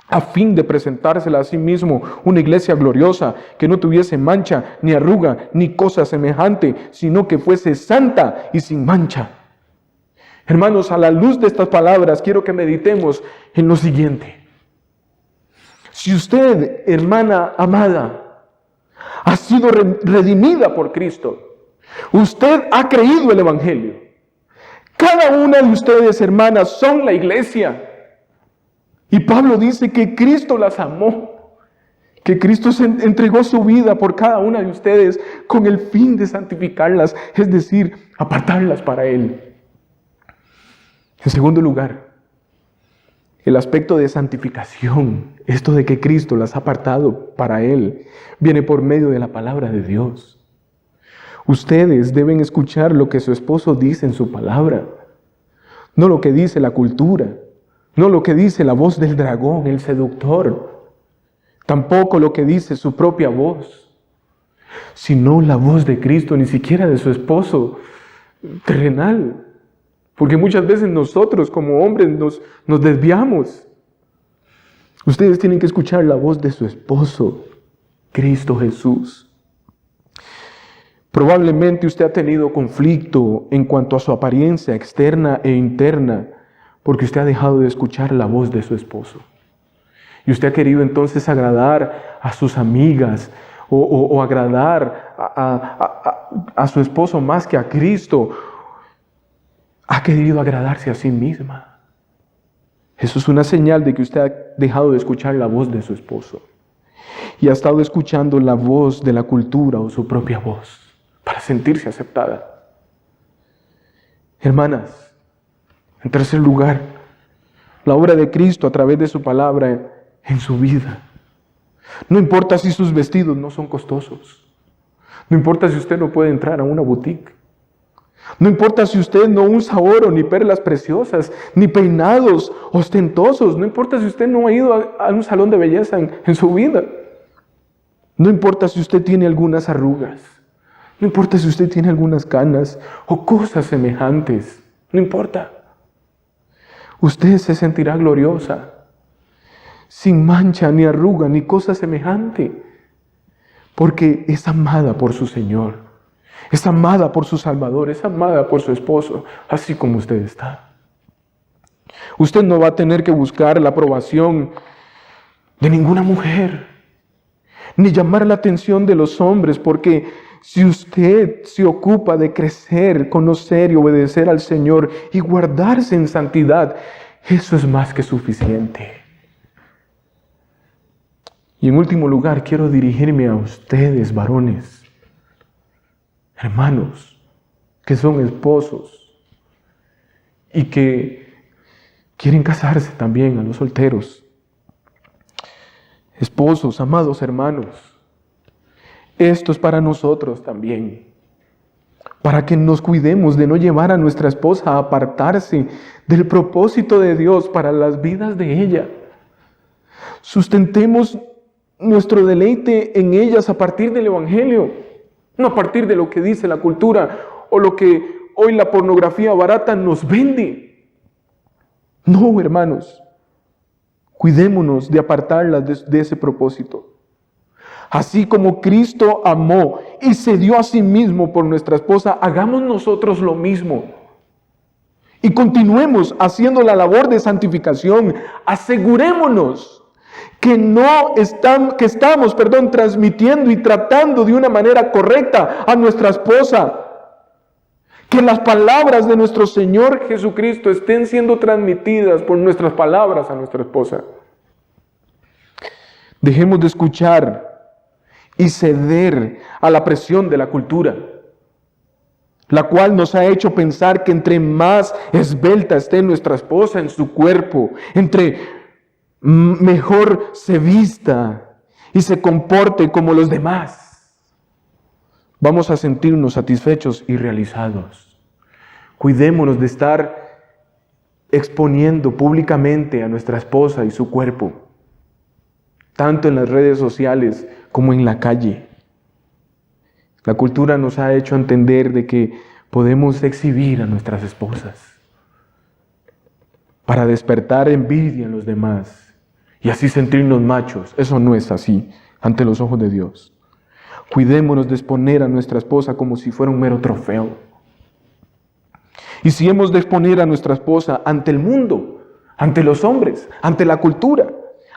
a fin de presentársela a sí mismo una iglesia gloriosa, que no tuviese mancha, ni arruga, ni cosa semejante, sino que fuese santa y sin mancha. Hermanos, a la luz de estas palabras, quiero que meditemos en lo siguiente. Si usted, hermana amada, ha sido redimida por Cristo, usted ha creído el Evangelio. Cada una de ustedes, hermanas, son la iglesia. Y Pablo dice que Cristo las amó, que Cristo se entregó su vida por cada una de ustedes con el fin de santificarlas, es decir, apartarlas para Él. En segundo lugar, el aspecto de santificación, esto de que Cristo las ha apartado para Él, viene por medio de la palabra de Dios. Ustedes deben escuchar lo que su esposo dice en su palabra, no lo que dice la cultura, no lo que dice la voz del dragón, el seductor, tampoco lo que dice su propia voz, sino la voz de Cristo, ni siquiera de su esposo terrenal. Porque muchas veces nosotros como hombres nos desviamos. Ustedes tienen que escuchar la voz de su esposo, Cristo Jesús. Probablemente usted ha tenido conflicto en cuanto a su apariencia externa e interna, porque usted ha dejado de escuchar la voz de su esposo. Y usted ha querido entonces agradar a sus amigas o agradar a su esposo más que a Cristo. Ha querido agradarse a sí misma. Eso es una señal de que usted ha dejado de escuchar la voz de su esposo y ha estado escuchando la voz de la cultura o su propia voz para sentirse aceptada. Hermanas, en tercer lugar, la obra de Cristo a través de su palabra en su vida. No importa si sus vestidos no son costosos. No importa si usted no puede entrar a una boutique. No importa si usted no usa oro, ni perlas preciosas, ni peinados ostentosos. No importa si usted no ha ido a un salón de belleza en su vida. No importa si usted tiene algunas arrugas. No importa si usted tiene algunas canas o cosas semejantes. No importa. Usted se sentirá gloriosa, sin mancha, ni arruga, ni cosa semejante, porque es amada por su Señor, es amada por su Salvador, es amada por su esposo, así como usted está. Usted no va a tener que buscar la aprobación de ninguna mujer, ni llamar la atención de los hombres, porque si usted se ocupa de crecer, conocer y obedecer al Señor y guardarse en santidad, eso es más que suficiente. Y en último lugar, quiero dirigirme a ustedes, varones, hermanos, que son esposos y que quieren casarse también, a los solteros. Esposos, amados hermanos, esto es para nosotros también, para que nos cuidemos de no llevar a nuestra esposa a apartarse del propósito de Dios para las vidas de ella. Sustentemos nuestro deleite en ellas a partir del Evangelio, no a partir de lo que dice la cultura o lo que hoy la pornografía barata nos vende. No, hermanos, cuidémonos de apartarlas de ese propósito. Así como Cristo amó y se dio a sí mismo por nuestra esposa, hagamos nosotros lo mismo. Y continuemos haciendo la labor de santificación. Asegurémonos que estamos transmitiendo y tratando de una manera correcta a nuestra esposa. Que las palabras de nuestro Señor Jesucristo estén siendo transmitidas por nuestras palabras a nuestra esposa. Dejemos de escuchar y ceder a la presión de la cultura, la cual nos ha hecho pensar que entre más esbelta esté nuestra esposa en su cuerpo, entre mejor se vista y se comporte como los demás, vamos a sentirnos satisfechos y realizados. Cuidémonos de estar exponiendo públicamente a nuestra esposa y su cuerpo, tanto en las redes sociales como en la calle. La cultura nos ha hecho entender de que podemos exhibir a nuestras esposas para despertar envidia en los demás y así sentirnos machos. Eso no es así ante los ojos de Dios. Cuidémonos de exponer a nuestra esposa como si fuera un mero trofeo. Y si hemos de exponer a nuestra esposa ante el mundo, ante los hombres, ante la cultura,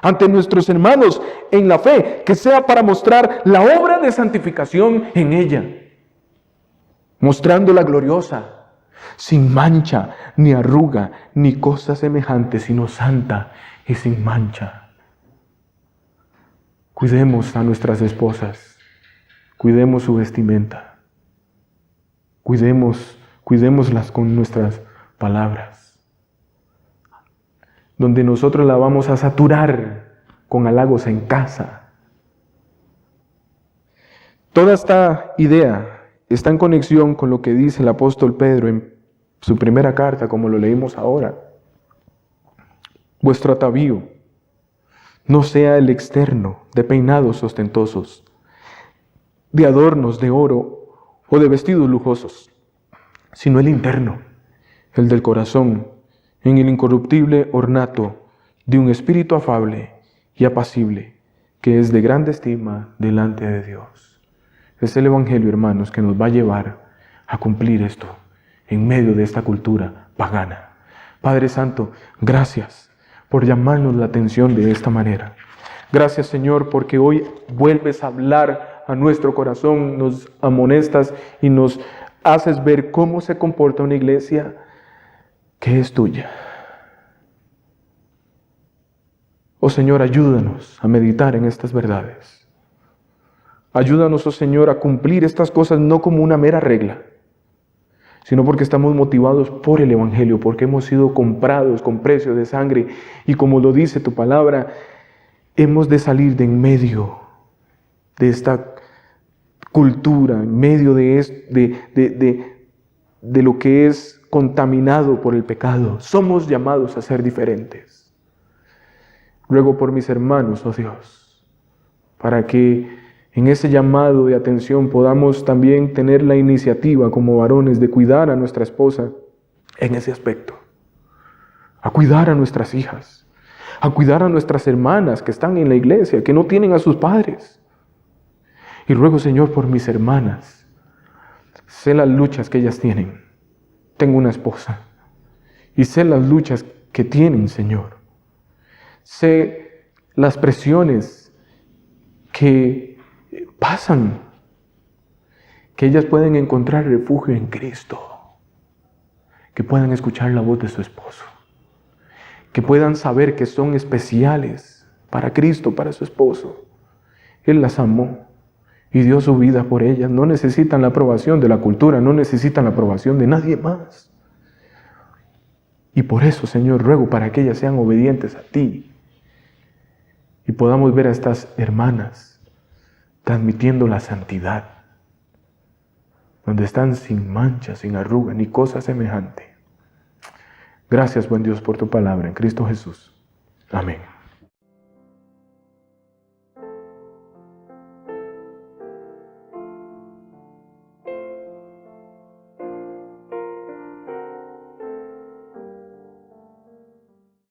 ante nuestros hermanos en la fe, que sea para mostrar la obra de santificación en ella, mostrándola gloriosa, sin mancha, ni arruga, ni cosa semejante, sino santa y sin mancha. Cuidemos a nuestras esposas, cuidemos su vestimenta, cuidémoslas con nuestras palabras, donde nosotros la vamos a saturar con halagos en casa. Toda esta idea está en conexión con lo que dice el apóstol Pedro en su primera carta, como lo leímos ahora. Vuestro atavío no sea el externo, de peinados ostentosos, de adornos de oro o de vestidos lujosos, sino el interno, el del corazón, en el incorruptible ornato de un espíritu afable y apacible, que es de grande estima delante de Dios. Es el Evangelio, hermanos, que nos va a llevar a cumplir esto en medio de esta cultura pagana. Padre Santo, gracias por llamarnos la atención de esta manera. Gracias, Señor, porque hoy vuelves a hablar a nuestro corazón, nos amonestas y nos haces ver cómo se comporta una iglesia que es tuya. Señor, ayúdanos a meditar en estas verdades. Ayúdanos, oh Señor, a cumplir estas cosas no como una mera regla, sino porque estamos motivados por el Evangelio, porque hemos sido comprados con precio de sangre y como lo dice tu palabra, hemos de salir de en medio de esta cultura, en medio de lo que es contaminado por el pecado. Somos llamados a ser diferentes. Ruego por mis hermanos, oh Dios, para que en ese llamado de atención podamos también tener la iniciativa como varones de cuidar a nuestra esposa en ese aspecto, a cuidar a nuestras hijas, a cuidar a nuestras hermanas que están en la iglesia, que no tienen a sus padres. Y ruego, Señor, por mis hermanas, sé las luchas que ellas tienen. Tengo una esposa y sé las luchas que tienen, Señor. Sé las presiones que pasan, que ellas pueden encontrar refugio en Cristo, que puedan escuchar la voz de su esposo, que puedan saber que son especiales para Cristo, para su esposo. Él las amó y dio su vida por ellas. No necesitan la aprobación de la cultura, no necesitan la aprobación de nadie más. Y por eso, Señor, ruego para que ellas sean obedientes a ti y podamos ver a estas hermanas transmitiendo la santidad, donde están sin mancha, sin arruga, ni cosa semejante. Gracias, buen Dios, por tu palabra en Cristo Jesús. Amén.